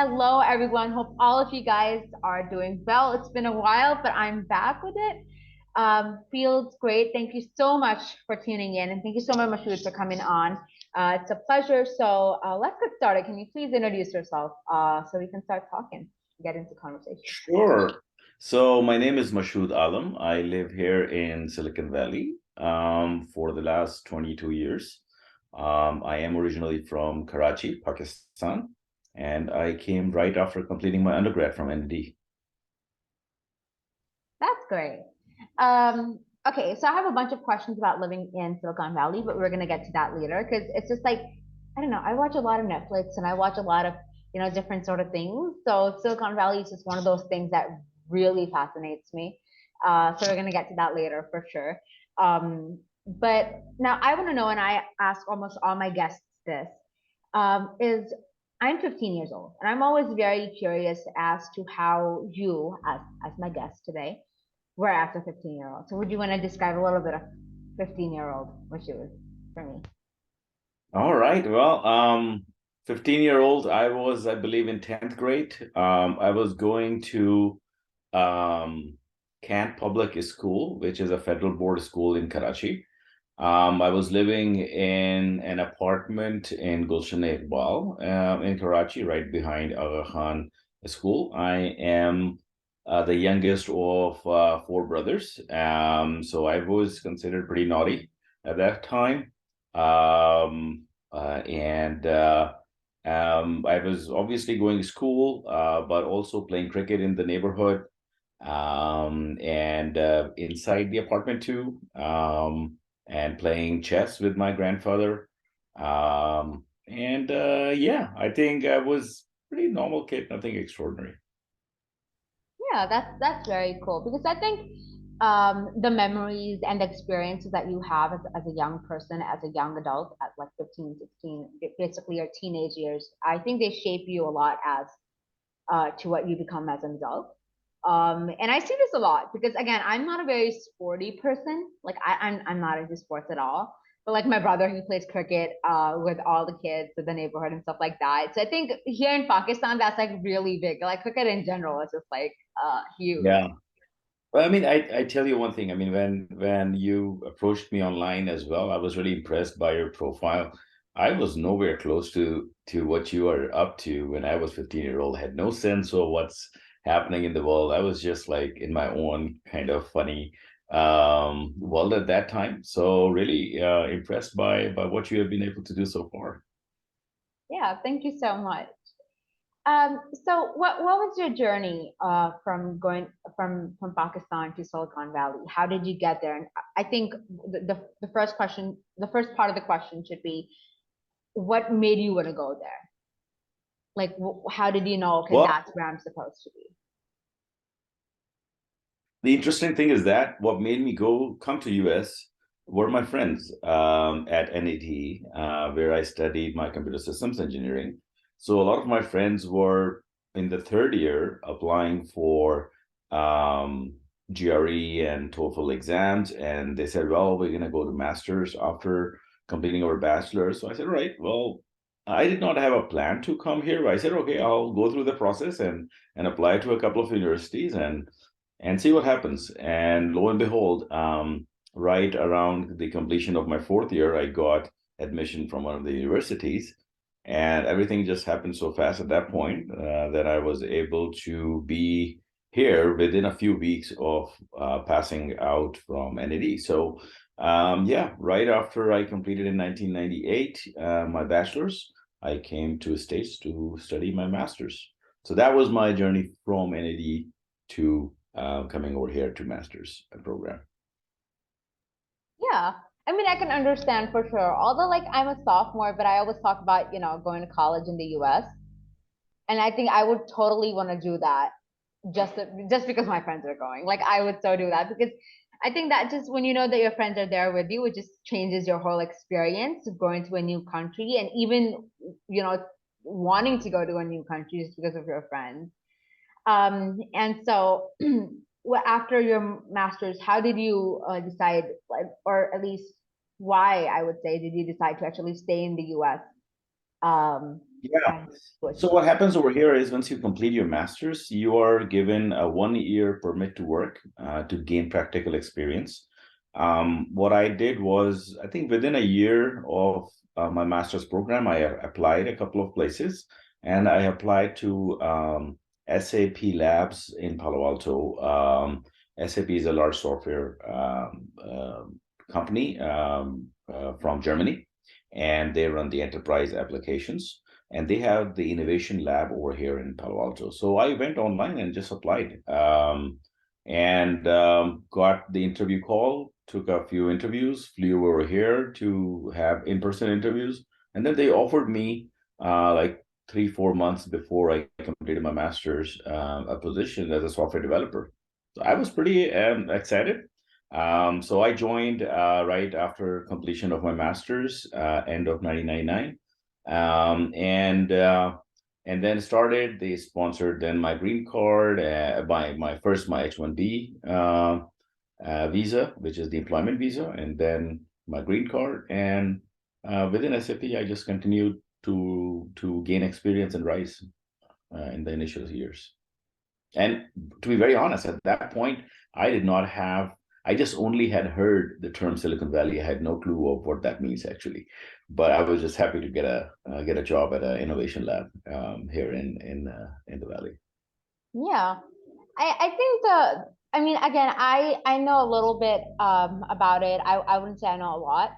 Hello, everyone. Hope all of you guys are doing well. It's been a while, but I'm back with it. Feels great. Thank you so much for tuning in, and thank you so much, Mashhood, for coming on. It's a pleasure. So let's get started. Can you please introduce yourself so we can start talking, get into conversation? Sure. So my name is Mashhood Alam. I live here in Silicon Valley for the last 22 years. I am originally from Karachi, Pakistan, and I came right after completing my undergrad from ND. That's great. Okay, so I have a bunch of questions about living in Silicon Valley, but we're gonna get to that later because it's just like I don't know. I watch a lot of Netflix and I watch a lot of different sort of things. So Silicon Valley is just one of those things that really fascinates me. So we're gonna get to that later for sure. But now I want to know, and I ask almost all my guests this, is I'm 15 years old, and I'm always very curious as to how you, as my guest today, were as a 15-year-old. So would you want to describe a little bit of 15-year-old, what she was for me? All right. Well, 15-year-old, I was, I believe, in 10th grade. I was going to um, Kent Public School, which is a federal board school in Karachi. I was living in an apartment in Gulshan Iqbal in Karachi, right behind Aga Khan School. I am the youngest of four brothers. So I was considered pretty naughty at that time. And I was obviously going to school, but also playing cricket in the neighborhood and inside the apartment too. And playing chess with my grandfather. And yeah, I think I was pretty normal kid, nothing extraordinary. Yeah, that's very cool because I think the memories and experiences that you have as a young person, as a young adult at like 15, 16, basically your teenage years, I think they shape you a lot as to what you become as an adult. And I see this a lot because again, I'm not a very sporty person. Like I'm not into sports at all. But like my brother, he plays cricket with all the kids in the neighborhood and stuff like that. So I think here in Pakistan, that's like really big. Like cricket in general is just like huge. Yeah. Well, I mean, I tell you one thing. I mean, when you approached me online as well, I was really impressed by your profile. I was nowhere close to what you are up to when I was 15-year-old. I had no sense of what's happening in the world. I was just like in my own kind of funny world at that time. So really impressed by what you have been able to do so far. Yeah, thank you so much. So what was your journey from going from Pakistan to Silicon Valley? How did you get there? And I think the first question, the first part of the question should be, what made you want to go there? Like, how did you know? Okay, Well, that's where I'm supposed to be. the interesting thing is that what made me go come to US were my friends at NAT, where I studied my computer systems engineering. So a lot of my friends were in the third year applying for GRE and TOEFL exams, and they said, "Well, we're going to go to masters after completing our bachelor's." So I said, "Right, well." I did not have a plan to come here, but I said, okay, I'll go through the process and apply to a couple of universities and see what happens. And lo and behold, right around the completion of my fourth year, I got admission from one of the universities. And everything just happened so fast at that point that I was able to be here within a few weeks of passing out from NAD. So, yeah, right after I completed in 1998 my bachelor's, I came to States to study my master's. So that was my journey from NAD to coming over here to master's program. Yeah, I mean, I can understand for sure. Although, like, I'm a sophomore, but I always talk about going to college in the U.S. And I think I would totally want to do that just because my friends are going. Like I would so do that because I think that just when you know that your friends are there with you, it just changes your whole experience of going to a new country and even you know wanting to go to a new country just because of your friends. And so well, after your master's, how did you decide, like, or at least why I would say, did you decide to actually stay in the U.S. Yeah. and to So achieve. what happens over here is once you complete your master's, you are given a 1 year permit to work to gain practical experience. What I did was, I think within a year of my master's program, I applied a couple of places, and I applied to SAP Labs in Palo Alto. SAP is a large software company from Germany, and they run the enterprise applications, and they have the innovation lab over here in Palo Alto. So I went online and just applied, and got the interview call, took a few interviews, flew over here to have in-person interviews, and then they offered me like 3, 4 months before I completed my master's a position as a software developer. So I was pretty excited. So I joined right after completion of my master's, end of 1999, and then started. They sponsored then my green card, my H-1B visa, which is the employment visa, and then my green card. And within SAP, I just continued to gain experience and rise in the initial years. And to be very honest, at that point, I did not have, I just only had heard the term Silicon Valley. I had no clue of what that means actually. But I was just happy to get a job at an innovation lab here in the Valley. Yeah. I think I mean, again, I know a little bit about it. I wouldn't say I know a lot,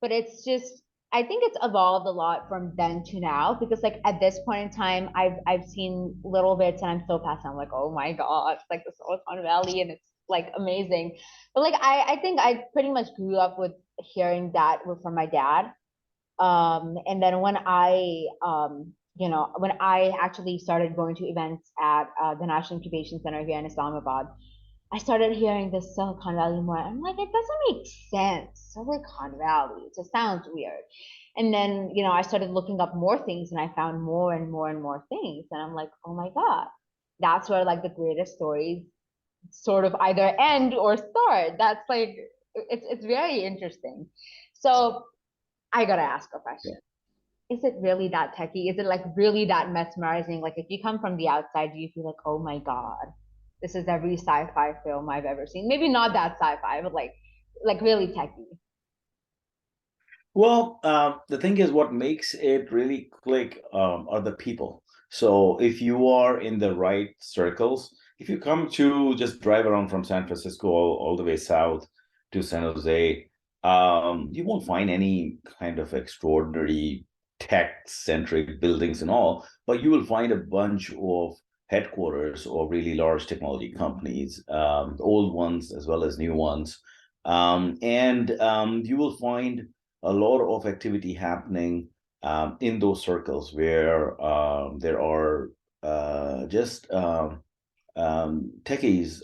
but it's just, I think it's evolved a lot from then to now, because like at this point in time, I've seen little bits and I'm so passing. I'm like, oh my God, it's like the Silicon Valley and it's like amazing. But like I think I pretty much grew up with hearing that from my dad. And then when when I actually started going to events at the National Incubation Center here in Islamabad, I started hearing this Silicon Valley more. I'm like, it doesn't make sense. Silicon Valley. It just sounds weird. And then, I started looking up more things and I found more and more and more things. And I'm like, oh my God, that's where like the greatest stories sort of either end or start. That's like, it's very interesting. So I gotta ask a Yeah. question. Is it really that techy? Is it like really that mesmerizing? Like if you come from the outside, do you feel like, oh my God, this is every sci-fi film I've ever seen? Maybe not that sci-fi, but like really techy. Well, the thing is, what makes it really click are the people. So if you are in the right circles, if you come to just drive around from San Francisco all the way south to San Jose, you won't find any kind of extraordinary tech-centric buildings and all, but you will find a bunch of headquarters of really large technology companies, old ones as well as new ones. And you will find a lot of activity happening in those circles where there are just techies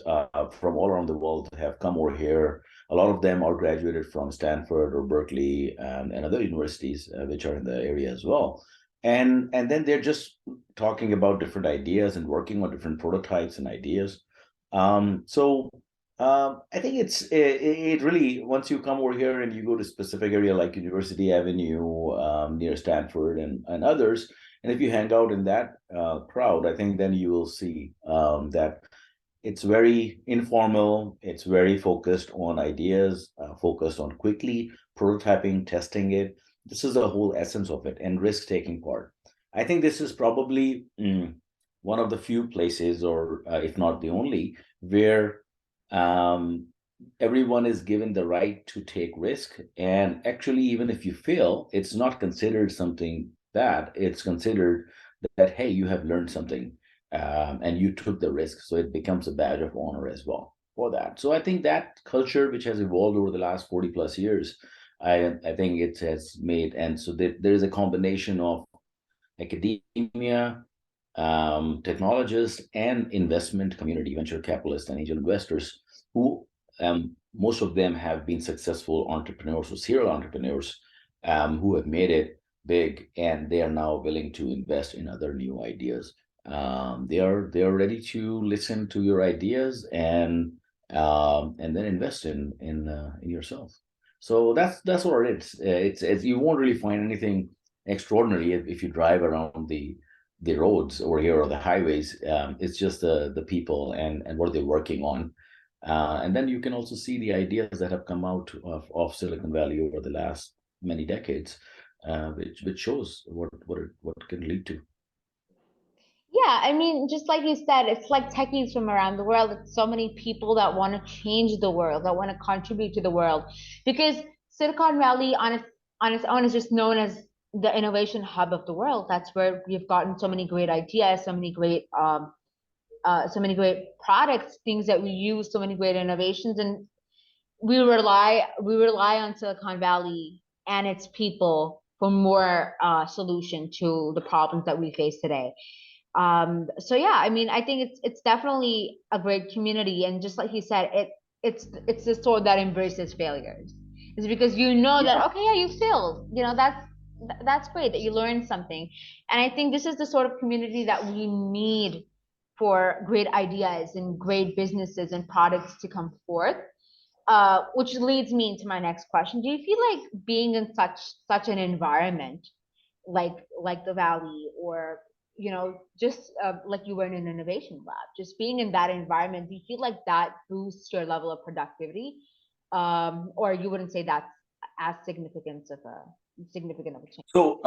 from all around the world have come over here. A lot of them are graduated from Stanford or Berkeley and other universities which are in the area as well. And then they're just talking about different ideas and working on different prototypes and ideas. So I think it really, once you come over here and you go to specific area like University Avenue near Stanford and others, and if you hang out in that crowd, I think then you will see that it's very informal, it's very focused on ideas, focused on quickly prototyping, testing it. This is the whole essence of it, and risk-taking part. I think this is probably one of the few places, or if not the only, where um, everyone is given the right to take risk. And actually, even if you fail, it's not considered something bad. It's considered that, hey, you have learned something, and you took the risk. So it becomes a badge of honor as well for that. So I think that culture, which has evolved over the last 40 plus years, I think it has made, and so there is a combination of academia, technologists, and investment community, venture capitalists, and angel investors who most of them have been successful entrepreneurs or serial entrepreneurs who have made it big, and they are now willing to invest in other new ideas. They are ready to listen to your ideas and then invest in yourself. So that's what it is. It's you won't really find anything extraordinary if you drive around the roads over here or the highways. It's just the people and what they're working on. And then you can also see the ideas that have come out of Silicon Valley over the last many decades, which shows what it can lead to. Yeah, I mean, just like you said, it's like techies from around the world. It's so many people that want to change the world, that want to contribute to the world. Because Silicon Valley on its own is just known as the innovation hub of the world. That's where we've gotten so many great ideas, so many great products, things that we use, so many great innovations, and we rely on Silicon Valley and its people for more solution to the problems that we face today. So yeah, I mean, I think it's definitely a great community, and just like you said, it's the sort that embraces failures. It's because you know that, Yeah. okay, yeah, you failed. That's great that you learned something, and I think this is the sort of community that we need for great ideas and great businesses and products to come forth. Which leads me into my next question. Do you feel like being in such an environment, like the Valley, or just like you were in an innovation lab, just being in that environment, do you feel like that boosts your level of productivity, or you wouldn't say that's as significant of a change? So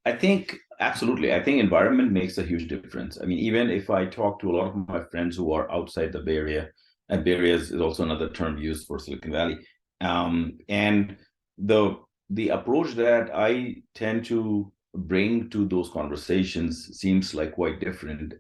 I think absolutely. I think environment makes a huge difference. I mean, even if I talk to a lot of my friends who are outside the Bay Area, and Bay Area is also another term used for Silicon Valley, and the the approach that I tend to bring to those conversations seems like quite different,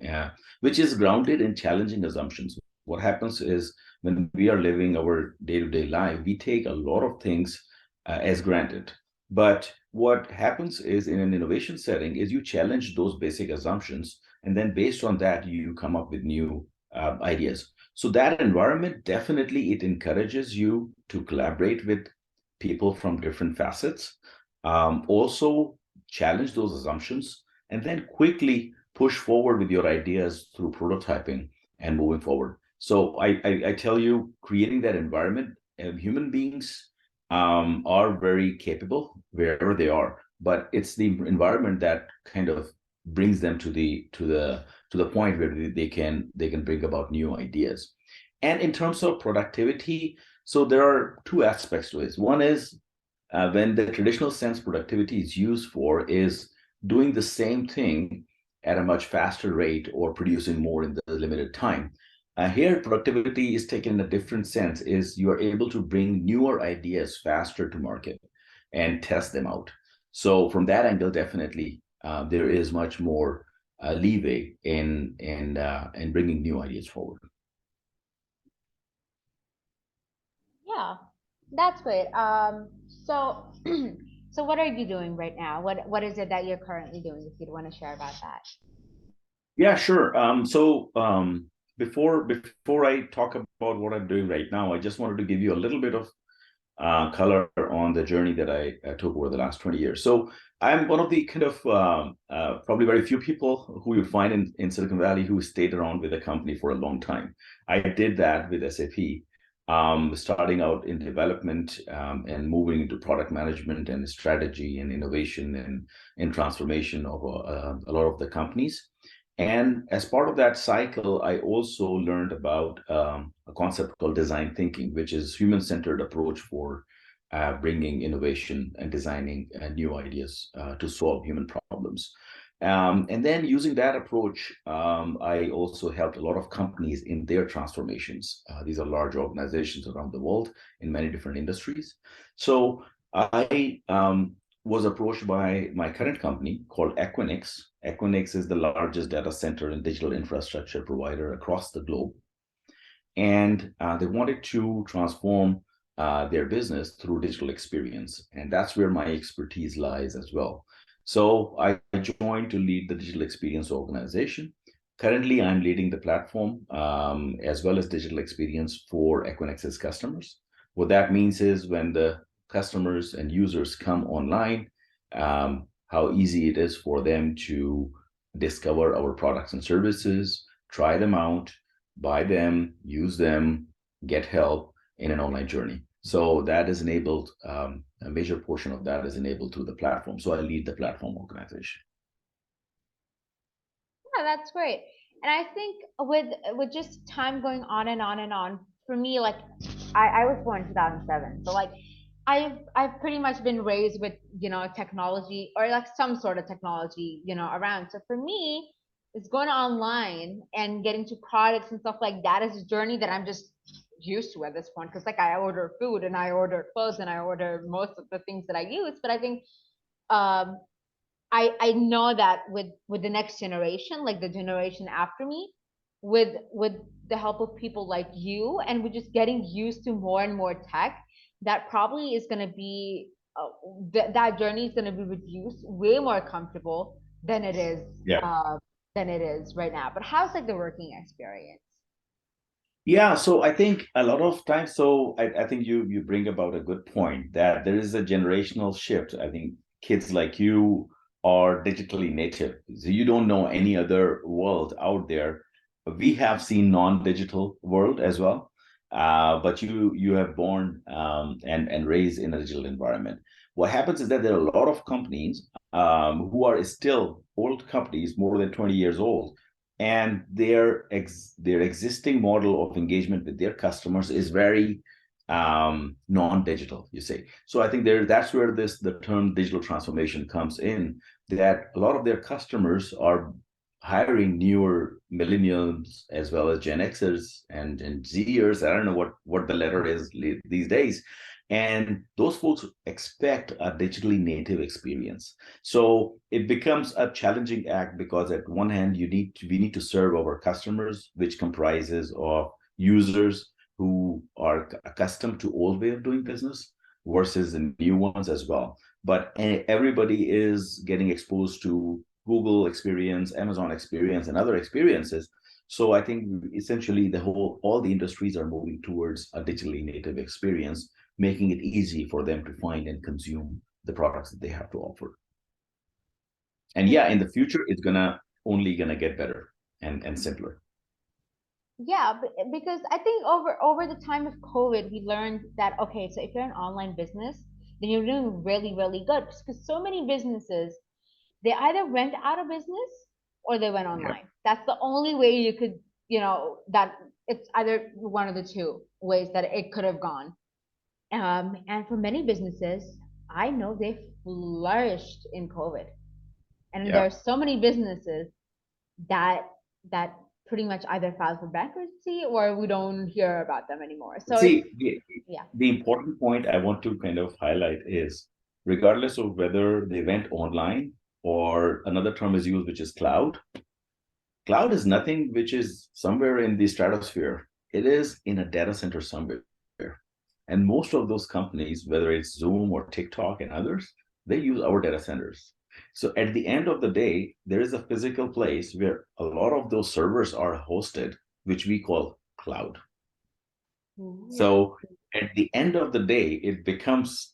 which is grounded in challenging assumptions. What happens is when we are living our day-to-day life, we take a lot of things as granted. But what happens is in an innovation setting is you challenge those basic assumptions, and then based on that, you come up with new ideas. So that environment definitely it encourages you to collaborate with people from different facets. Also challenge those assumptions, and then quickly push forward with your ideas through prototyping and moving forward. So I tell you, creating that environment, human beings are very capable wherever they are, but it's the environment that kind of brings them to the point where they can bring about new ideas. And in terms of productivity, so there are two aspects to it. One is when the traditional sense productivity is used for is doing the same thing at a much faster rate or producing more in the limited time. Here, productivity is taken in a different sense, is you are able to bring newer ideas faster to market and test them out. So from that angle, definitely, there is much more leeway in bringing new ideas forward. Yeah, that's great. So so what are you doing right now? What is it that you're currently doing, if you'd want to share about that? Yeah, sure. Before I talk about what I'm doing right now, I just wanted to give you a little bit of color on the journey that I took over the last 20 years. So I'm one of the kind of probably very few people who you find in Silicon Valley who stayed around with a company for a long time. I did that with SAP, starting out in development and moving into product management and strategy and innovation and in transformation of a lot of the companies. And as part of that cycle, I also learned about a concept called design thinking, which is human-centered approach for bringing innovation and designing new ideas to solve human problems. And then using that approach, I also helped a lot of companies in their transformations. These are large organizations around the world in many different industries. So I was approached by my current company called Equinix. Equinix is the largest data center and digital infrastructure provider across the globe. And they wanted to transform their business through digital experience. And that's where my expertise lies as well. So I joined to lead the digital experience organization. Currently, I'm leading the platform as well as digital experience for Equinix's customers. What that means is when the customers and users come online, how easy it is for them to discover our products and services, try them out, buy them, use them, get help in an online journey. So that is enabled a major portion of that is enabled through the platform. So I lead the platform organization. Yeah, that's great. And I think with just time going on and on and on, for me, like I was born in 2007, so like I've pretty much been raised with technology or like some sort of technology around. So for me, it's going online and getting to products and stuff like that is a journey that I'm just used to at this point. Because like I order food and I order clothes and I order most of the things that I use, but I think um I know that with the next generation, like the generation after me, with the help of people like you, and we're just getting used to more and more tech, that probably is going to be that journey is going to be reduced way more comfortable than it is Yeah. uh, than it is right now. But how's like the working experience? Yeah, so I think a lot of times, so I think you bring about a good point that there is a generational shift. I think kids like you are digitally native. So you don't know any other world out there. We have seen non-digital world as well, but you have born and raised in a digital environment. What happens is that there are a lot of companies who are still old companies, more than 20 years old, and their existing model of engagement with their customers is very non-digital, you say. So I think that's where the term digital transformation comes in, that a lot of their customers are hiring newer millennials as well as Gen Xers and Zers. I don't know what the letter is these days. And those folks expect a digitally native experience. So it becomes a challenging act because at one hand we need to serve our customers, which comprises of users who are accustomed to old way of doing business versus the new ones as well. But everybody is getting exposed to Google experience, Amazon experience, and other experiences. So I think essentially all the industries are moving towards a digitally native experience, making it easy for them to find and consume the products that they have to offer. And yeah, in the future, it's only gonna get better and simpler. Yeah, because I think over the time of COVID, we learned that okay, so if you're an online business, then you're doing really, really good because so many businesses, they either went out of business or they went Yeah. online. That's the only way you could, that it's either one of the two ways that it could have gone. And for many businesses, I know they flourished in COVID, and there Yeah. are so many businesses that that pretty much either filed for bankruptcy or we don't hear about them anymore. So it's See, yeah. the important point I want to kind of highlight is regardless of whether they went online or another term is used, which is cloud. Cloud is nothing which is somewhere in the stratosphere. It is in a data center somewhere. And most of those companies, whether it's Zoom or TikTok and others, they use our data centers. So at the end of the day, there is a physical place where a lot of those servers are hosted, which we call cloud. Ooh. So at the end of the day, it becomes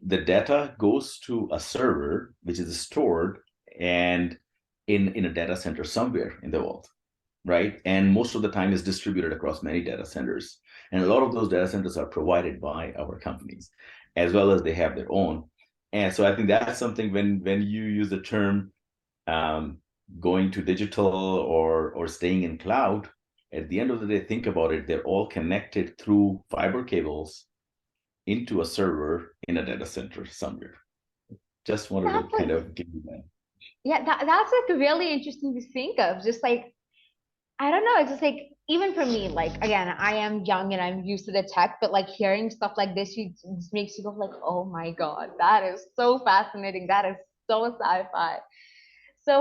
the data goes to a server, which is stored and in a data center somewhere in the world, right? And most of the time is distributed across many data centers. And a lot of those data centers are provided by our companies, as well as they have their own. And so I think that's something when you use the term um, going to digital or staying in cloud, at the end of the day, think about it. They're all connected through fiber cables into a server in a data center somewhere. Just wanted to That's kind like of give you that. yeah, that's like really interesting to think of. Just like I don't know, it's just like even for me, like again, I am young and I'm used to the tech, but like hearing stuff like this, you just makes you go like, oh my God, that is so fascinating. That is so sci-fi. So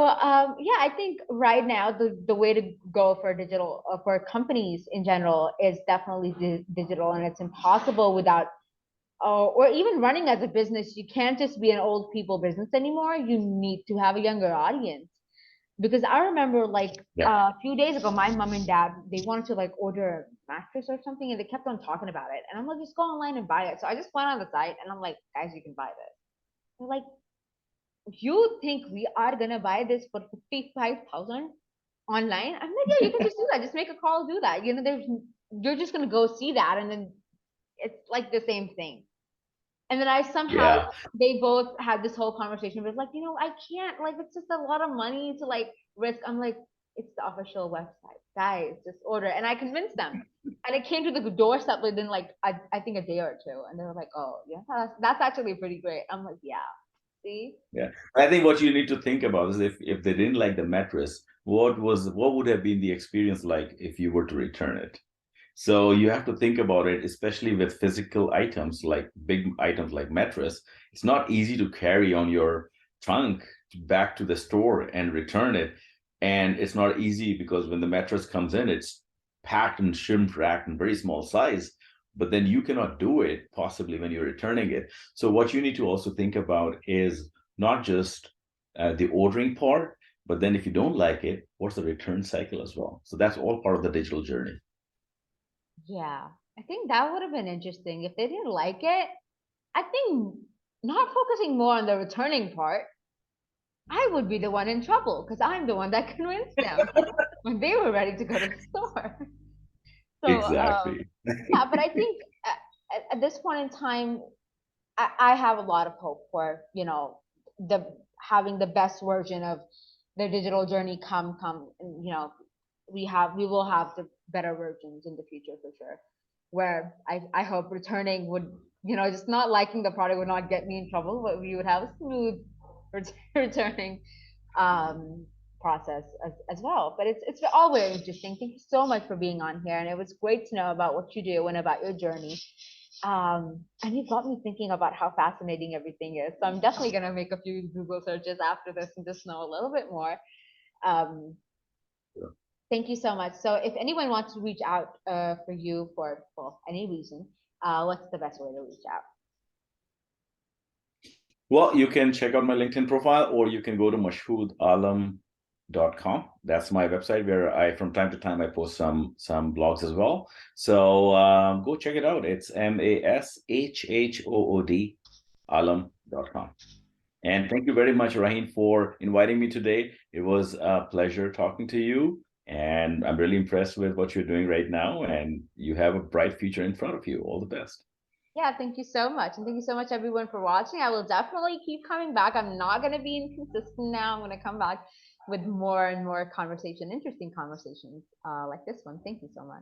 yeah, I think right now the way to go for digital for companies in general is definitely digital, and it's impossible without or even running as a business. You can't just be an old people business anymore. You need to have a younger audience because I remember like Yeah. a few days ago, my mom and dad they wanted to like order a mattress or something, and they kept on talking about it, and I'm like, just go online and buy it. So I just went on the site, and I'm like, guys, you can buy this. They're like, you think we are gonna buy this for 55,000 online? I'm like, yeah, you can just do that. Just make a call, do that. There's you're just gonna go see that, and then it's like the same thing. And then I somehow, Yeah. they both had this whole conversation, but like, I can't, like, it's just a lot of money to like risk. I'm like, it's the official website, guys, just order. And I convinced them. And it came to the doorstep within like, I think a day or two. And they were like, oh, yeah, that's actually pretty great. I'm like, yeah, see? Yeah. I think what you need to think about is if they didn't like the mattress, what would have been the experience like if you were to return it? So you have to think about it, especially with physical items like big items like mattress. It's not easy to carry on your trunk back to the store and return it. And it's not easy because when the mattress comes in, it's packed and shrink wrapped in very small size. But then you cannot do it possibly when you're returning it. So what you need to also think about is not just the ordering part, but then if you don't like it, what's the return cycle as well? So that's all part of the digital journey. Yeah. I think that would have been interesting. If they didn't like it, I think not focusing more on the returning part, I would be the one in trouble because I'm the one that convinced them when they were ready to go to the store. So, Exactly. yeah, but I think at this point in time, I have a lot of hope for, the having the best version of the digital journey come, and, we will have the better versions in the future for sure. Where I hope returning would, just not liking the product would not get me in trouble, but we would have a smooth returning um, process as well. But it's all very interesting. Thank you so much for being on here, and it was great to know about what you do and about your journey. And you got me thinking about how fascinating everything is. So I'm definitely gonna make a few Google searches after this and just know a little bit more. Um, Thank you so much. So if anyone wants to reach out for you for, well, any reason, what's the best way to reach out? Well, you can check out my LinkedIn profile or you can go to mashhoodalam.com. That's my website where I from time to time I post some blogs as well. So go check it out. It's Mashhood alam.com. And thank you very much, Raheen, for inviting me today. It was a pleasure talking to you. And I'm really impressed with what you're doing right now. And you have a bright future in front of you. All the best. Yeah, thank you so much. And thank you so much, everyone, for watching. I will definitely keep coming back. I'm not going to be inconsistent now. I'm going to come back with more and more conversation, interesting conversations like this one. Thank you so much.